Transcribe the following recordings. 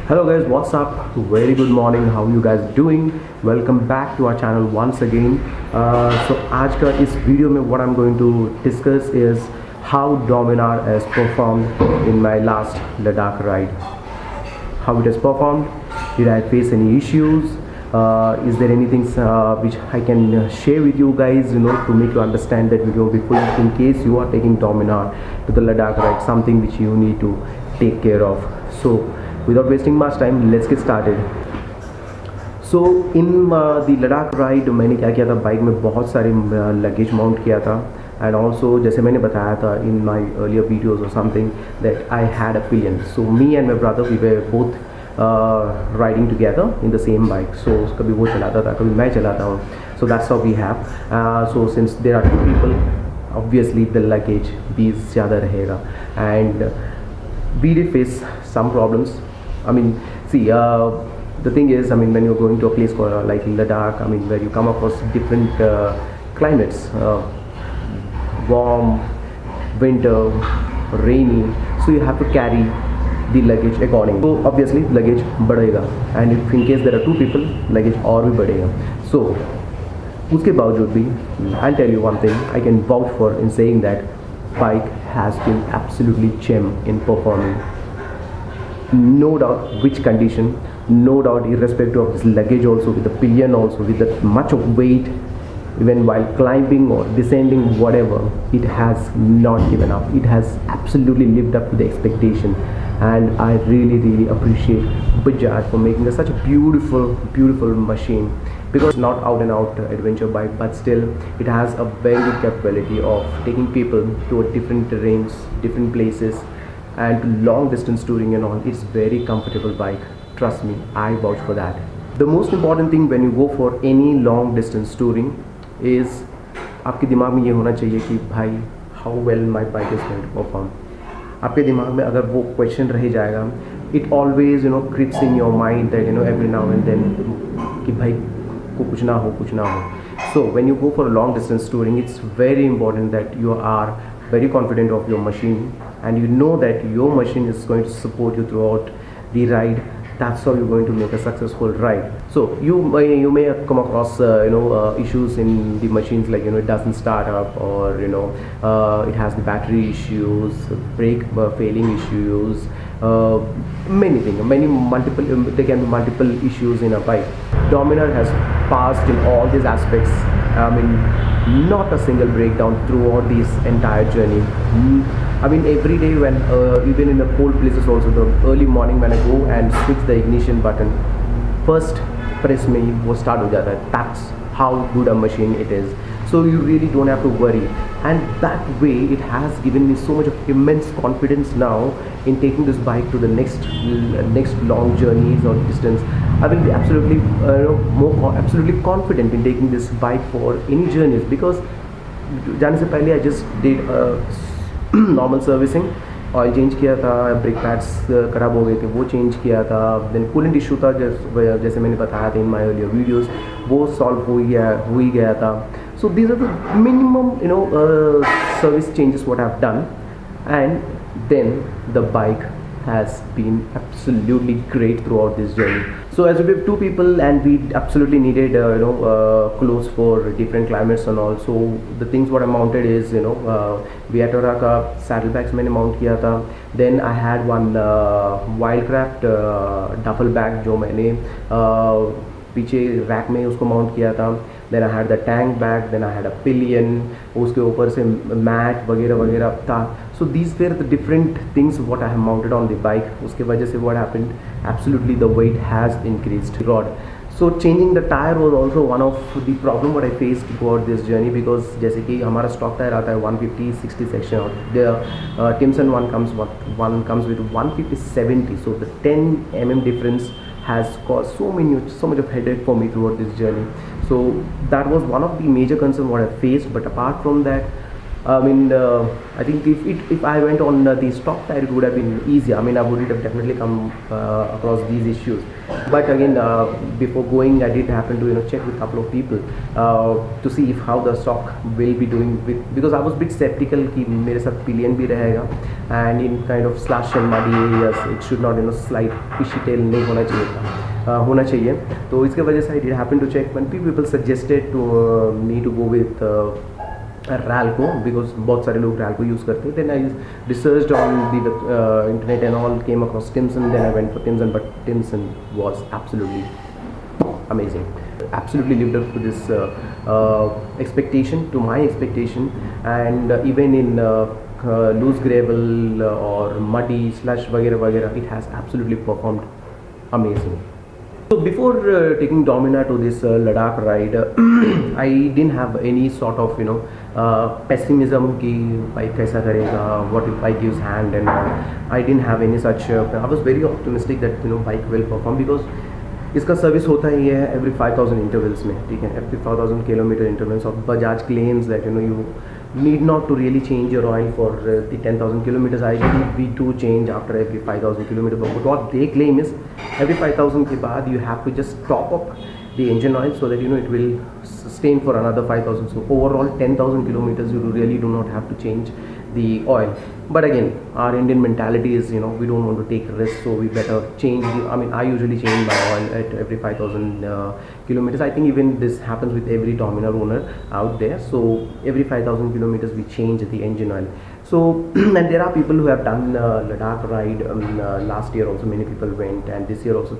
Hello guys, what's up? Very good morning. How you guys doing? Welcome back to our channel once again. So आज का इस video में what I'm going to discuss is how Dominar has performed in my last Ladakh ride. How it has performed? Did I face any issues? Is there anything which I can share with you guys, to make you understand that video before, in case you are taking Dominar to the Ladakh ride, something which you need to take care of. So without wasting much time, let's get started. So in the Ladakh ride मैंने क्या किया था, bike में बहुत सारे luggage mount किया था. And also जैसे मैंने बताया था in my earlier videos or something that I had a pillion. So me and my brother, we were both riding together in the same bike. So कभी वो चलाता था, कभी मैं चलाता हूँ. So that's how we have. So since there are two people, obviously the luggage भी ज़्यादा रहेगा. And we did face some problems. I mean, see, the thing is, I mean, when you're going to a place called like Ladakh, I mean, where you come across different climates, warm, winter, rainy, so you have to carry the luggage accordingly. So obviously luggage बढ़ेगा, and if in case there are two people, luggage और भी बढ़ेगा. So उसके बावजूद भी, I'll tell you one thing, I can vouch for in saying that bike has been absolutely gem in performing. No doubt which condition, no doubt irrespective of this luggage also, with the pillion also, with that much of weight, even while climbing or descending, whatever, it has not given up. It has absolutely lived up to the expectation, and I really appreciate Bajaj for making such a beautiful machine, because it's not out and out adventure bike, but still it has a very good capability of taking people to different terrains, different places, and long distance touring and all. It's very comfortable bike, trust me, I vouch for that. The most important thing when you go for any long distance touring is आपके दिमाग में ये होना चाहिए कि भाई how well my bike is going to perform. आपके दिमाग में अगर वो क्वेश्चन रह जाएगा, it always creeps in your mind that every now and then कि भाई को कुछ ना हो. So when you go for a long distance touring, it's very important that you are very confident of your machine, and you know that your machine is going to support you throughout the ride. That's how you're going to make a successful ride. So you may come across issues in the machines, like it doesn't start up, or it has the battery issues, brake failing issues, there can be multiple issues in a bike. Dominar has passed in all these aspects. I mean, not a single breakdown throughout this entire journey. I mean, every day when even in the cold places also, the early morning when I go and switch the ignition button, first press में ही वो start हो जाता है. That's how good a machine it is. So you really don't have to worry, and that way it has given me so much of immense confidence now in taking this bike to the next long journeys or distance. I will be absolutely absolutely confident in taking this bike for any journeys, because जाने से पहले I just did normal servicing. Oil change किया था, brake pads ख़राब हो गए थे, वो चेंज किया था. देन कूलेंट इशू था, जैसे मैंने बताया था इन माय अर्लियर वीडियोस, वो सॉल्व हो ही गया था. So these are the minimum service changes what I have done, and then the bike has been absolutely great throughout this journey. So as we were two people and we absolutely needed clothes for different climates and all, so the things what I mounted is Viatora का saddlebags मैंने mount किया था. Then I had one Wildcraft duffel bag जो मैंने पीछे rack में उसको mount किया था. Then I had the tank bag, then I had a pillion, उसके ऊपर से मैट वगैरह था. So these were the different things what I have mounted on the bike. उसके वजह से what happened, absolutely the weight has increased. Rod. So changing the tire was also one of the problem what I faced throughout this journey, because जैसे कि हमारा stock tire आता है 150/60 section, और the Timson one comes with 150/70. So the 10 mm difference has caused so much of headache for me throughout this journey. So that was one of the major concerns what I faced. But apart from that, I mean, I think if I went on the stock tire, it would have been easier. I mean, I would have definitely come across these issues. But again, before going, I did happen to check with a couple of people to see if how the stock will be doing with, because I was a bit skeptical कि मेरे साथ pillion भी रहेगा, and in kind of slush and muddy areas it should not slide fishy tail नहीं होना चाहिए था, होना चाहिए. तो इसके वजह से I did happen to check, when people suggested to me to go with Ralco, because बहुत सारे लोग Ralco यूज़ करते हैं. Then I researched on the internet and all, came across Timson. Then I went for Timson, but Timson was absolutely amazing. Absolutely lived up to this expectation, to my expectation, and even in loose gravel or muddy slush वगैरह वगैरह, it has absolutely performed amazing. So before taking Dominar to this Ladakh ride, I didn't have any sort of pessimism कि bike कैसा करेगा, what if bike gives hand and all. I didn't have any such. I was very optimistic that bike will perform, because इसका service होता ही है every 5000 intervals में, ठीक है, every 5000 kilometer intervals. और Bajaj claims that you need not to really change your oil for the 10,000 kilometers. I believe we do change after every 5,000 kilometers, but what they claim is every 5,000 के बाद you have to just top up the engine oil so that it will sustain for another 5,000. So overall 10,000 kilometers you really do not have to change the oil. But again, our Indian mentality is we don't want to take risks, so we better change I mean, I usually change my oil at every 5,000 kilometers. I think even this happens with every Dominar owner out there. So every 5,000 kilometers we change the engine oil. So and there are people who have done Ladakh ride. Last year also many people went, and this year also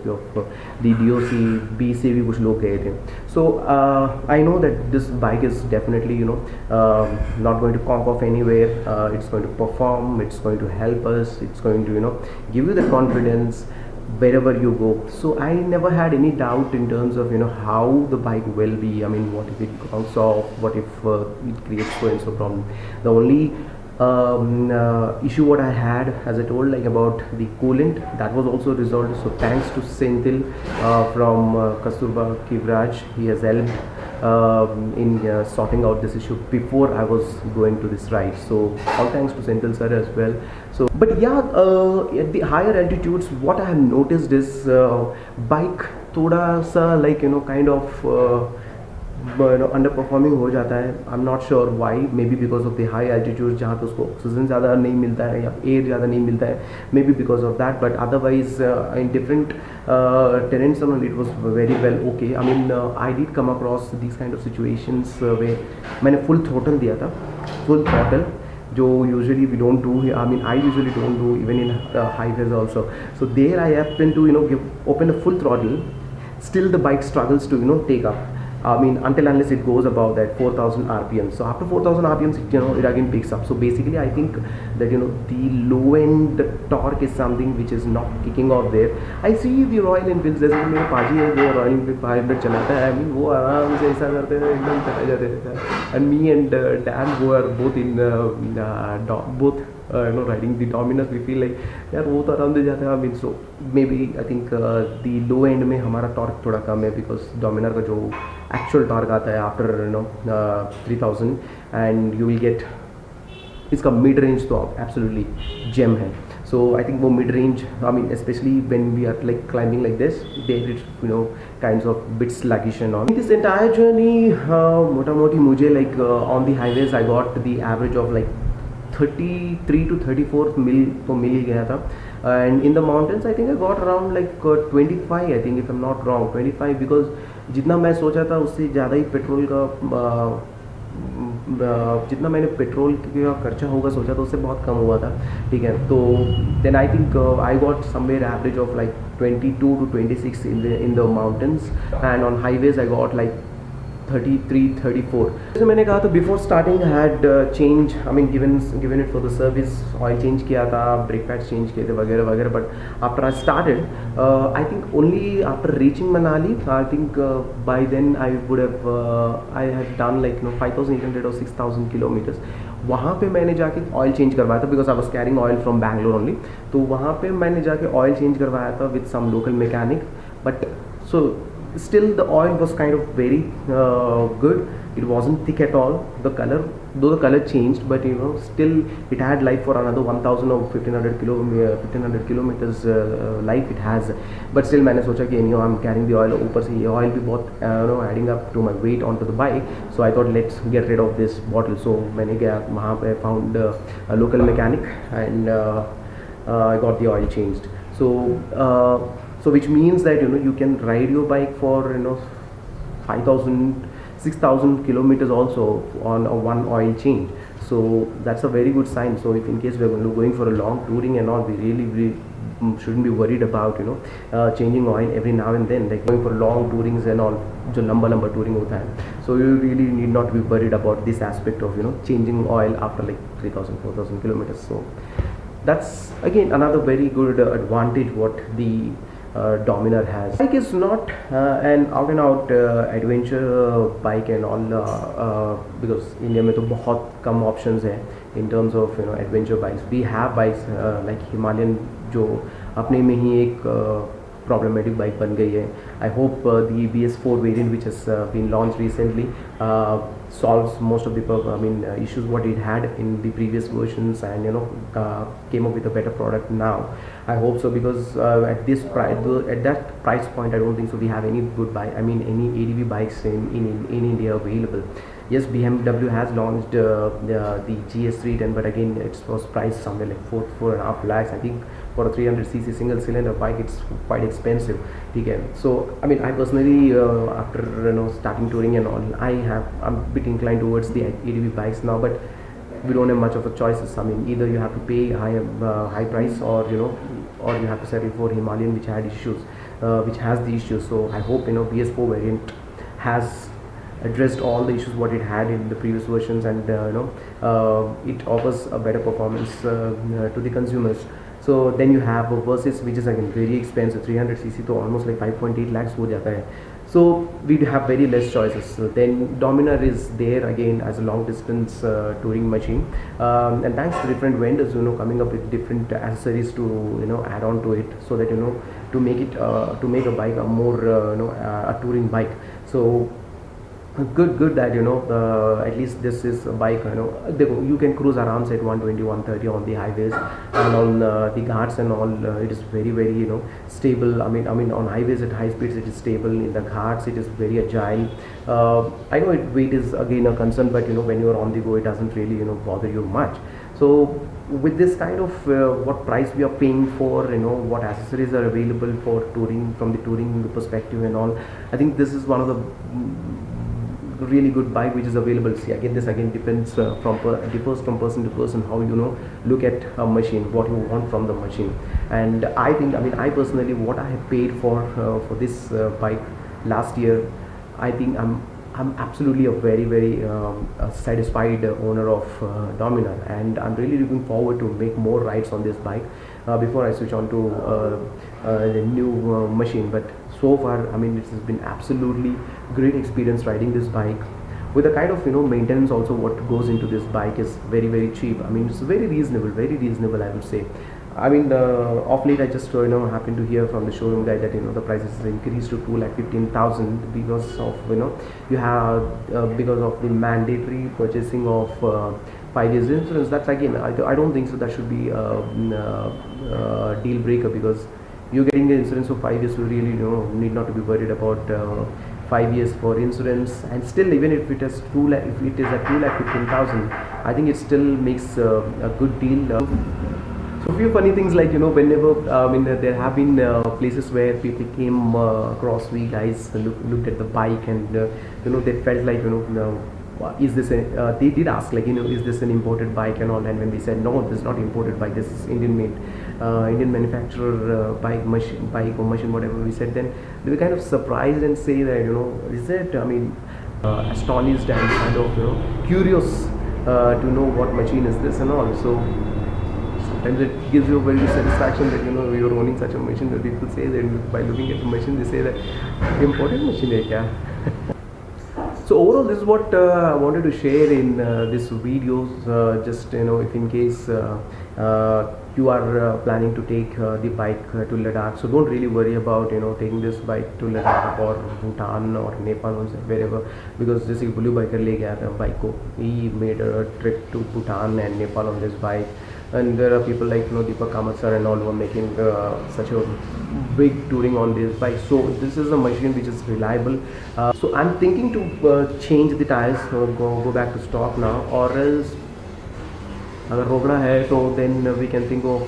the DOC B से भी कुछ लोग गए थे. So I know that this bike is definitely not going to conk off anywhere. It's going to perform, it's going to help us, it's going to give you the confidence wherever you go. So I never had any doubt in terms of how the bike will be. I mean, what if it conks off, what if it creates so and so problem. The only issue what I had, as I told, about the coolant, that was also resolved. So thanks to Senthil from Kasturba Kivraj, he has helped in sorting out this issue before I was going to this ride. So all thanks to Senthil sir as well. So but yeah, at the higher altitudes, what I have noticed is bike thoda sa kind of underperforming हो जाता है. I'm not sure why. Maybe because of the high altitude जहाँ पे उसको oxygen ज़्यादा नहीं मिलता है या एयर ज़्यादा नहीं मिलता है. Maybe because of that. But otherwise in different terrains it was very well okay. I mean I did come across these kind of situations where मैंने full throttle दिया था, full throttle, जो usually we don't do. I mean, I usually don't do even in highways also. So there I happen to open the full throttle. Still the bike struggles to take up. I mean, until unless it goes above that 4,000 RPM. So after 4,000 RPMs, it again picks up. So basically, I think that the low end torque is something which is not kicking out there. I see the Royal Enfields, जैसे कि मेरे पाजी है वो Royal Enfield 500 चलाता है. I mean, वो आराम से ऐसा करते हैं, एकदम चला जाते हैं. And me and Dan, who are both in riding the Dominars, we feel like यार वो तो आराम से जाता है. I mean, so maybe I think the low end में हमारा torque थोड़ा कम है, because Dominar का जो actual torque आता है after 3000, and you will get इसका mid range तो absolutely gem है. So I think वो mid range, I mean especially when we are climbing like this, there it's kinds of bit sluggish and all. In this entire journey मोटा मोटी मुझे on the highways I got the average of 33 to 34 mil तो मिल ही गया था. And in the mountains I think I got around 25, I think, if I'm not wrong, 25, because जितना मैं सोचा था उससे ज़्यादा ही पेट्रोल का जितना मैंने पेट्रोल का खर्चा होगा सोचा था उससे बहुत कम हुआ था, ठीक है. तो then I think I got somewhere average of 22 to 26 in the mountains, and on highways I got 33, 34. जैसे मैंने कहा तो before starting I had change, I mean given it for the service, oil change किया था, brake pads change किए थे वगैरह वगैरह. But after I started, I think only after reaching Manali, I think by then I would have I had done 5,800 or 6,000 kilometers. वहाँ पे मैंने जाके ऑयल चेंज करवाया था, because I was carrying oil from Bangalore only. तो वहाँ पे मैंने जाके ऑयल चेंज करवाया था with some local mechanic. But so still the oil was kind of very good. It wasn't thick at all. The color, though the color changed, but still it had life for another 1000 or 1500 kilometers life it has. But still मैंने सोचा कि I'm carrying the oil, ऊपर से ये oil भी बहुत adding up to my weight onto the bike. So I thought let's get rid of this bottle. So मैंने गया वहाँ पे found a local mechanic and I got the oil changed. So which means that you can ride your bike for 5000 6000 kilometers also on a one oil change. So that's a very good sign. So if in case we're going for a long touring and all, we really shouldn't be worried about changing oil every now and then, like going for long tourings and all, जो लंबा touring होता है. So you really need not be worried about this aspect of changing oil after like 3000 4000 kilometers. So that's again another very good advantage what the Dominar has. Bike is not an out and out adventure bike and all, because India में तो बहुत कम options है in terms of adventure bikes. We have bikes like Himalayan जो अपने में ही एक problematic bike बन गई है. I hope the BS4 variant which has been launched recently solves most of the issues what it had in the previous versions, and came up with a better product now. I hope so, because at this price, at that price point, I don't think so we have any good bike, any ADV bikes in India available. Yes, BMW has launched the GS310, but again it was priced somewhere like 4.5 lakhs. I think for a 300cc single cylinder bike it's quite expensive. Okay. So I personally after starting touring and all, I'm a bit inclined towards the ADV bikes now, but we don't have much of a choices. Either you have to pay high price, or or you have to settle for Himalayan, which has the issues. So I hope BS4 variant has addressed all the issues what it had in the previous versions, and it offers a better performance to the consumers. So then you have a Versys, which is again very expensive, 300cc to almost like 5.8 lakhs ho jata hai. So we have very less choices. So then Dominar is there again as a long distance touring machine, and thanks to different vendors coming up with different accessories to add on to it, so that to make it to make a bike a more a touring bike. So good that at least this is a bike you can cruise around at 120 130 on the highways, and on the ghats and all, it is very stable. I mean on highways at high speeds it is stable. In the ghats it is very agile. I know weight is again a concern, but when you are on the go it doesn't really bother you much. So with this kind of what price we are paying for, what accessories are available for touring, from the touring perspective and all, I think this is one of the really good bike which is available. See, again this depends differs from person to person, how look at a machine, what you want from the machine. And I think I personally, what I have paid for this bike last year, I think I'm absolutely a very satisfied owner of Dominar, and I'm really looking forward to make more rides on this bike before I switch on to the new machine. But so far, it has been absolutely great experience riding this bike. With the kind of maintenance also what goes into this bike is very cheap. It's very reasonable I would say. Off late I just happened to hear from the showroom guy that the prices increased to 2,15,000 because of you have because of the mandatory purchasing of 5 years insurance. That's again I don't think so that should be a deal breaker, because you're getting the insurance for 5 years, you really need not to be worried about 5 years for insurance. And still, even if it is 2 lakh, if it is at 2,15,000, I think it still makes a good deal. So a few funny things, like whenever there have been places where people came across, we guys looked at the bike, and they felt like is this they did ask, like is this an imported bike and all, and when we said no, this is not imported bike, this is Indian made, Indian manufacturer bike or machine, whatever we said, then they were kind of surprised and say that is it astonished and kind of curious to know what machine is this and all. So sometimes it gives you a very good satisfaction that you're owning such a machine, that people say that by looking at the machine they say that imported machine hai kya. So overall, this is what I wanted to share in this videos. Just if in case you are planning to take the bike to Ladakh, so don't really worry about taking this bike to Ladakh or Bhutan or Nepal or wherever, because this blue biker le gaya tha bike ko. He made a trip to Bhutan and Nepal on this bike. And there are people like Deepak Kamath sir and all who are making such a big touring on this bike. So this is a machine which is reliable. So I'm thinking to change the tires, go back to stock now, or else अगर रोकना है तो then we can think of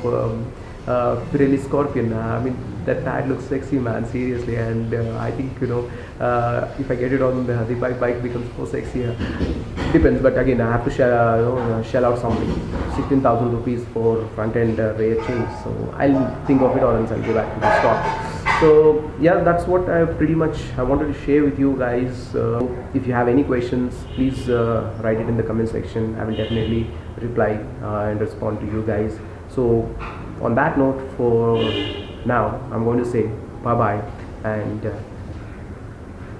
Pirelli Scorpion. I mean, that tire looks sexy, man, seriously, and I think if I get it on the bike becomes more sexy. Depends, but again I have to shell out something, 16,000 rupees for front end rear change. So I'll think of it, or else I'll go back to the stock. So yeah, that's what I wanted to share with you guys. If you have any questions, please write it in the comment section. I will definitely reply and respond to you guys. So on that note, for now I'm going to say bye bye and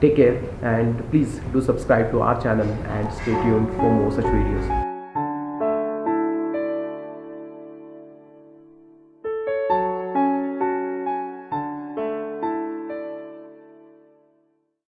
take care, and please do subscribe to our channel and stay tuned for more such videos.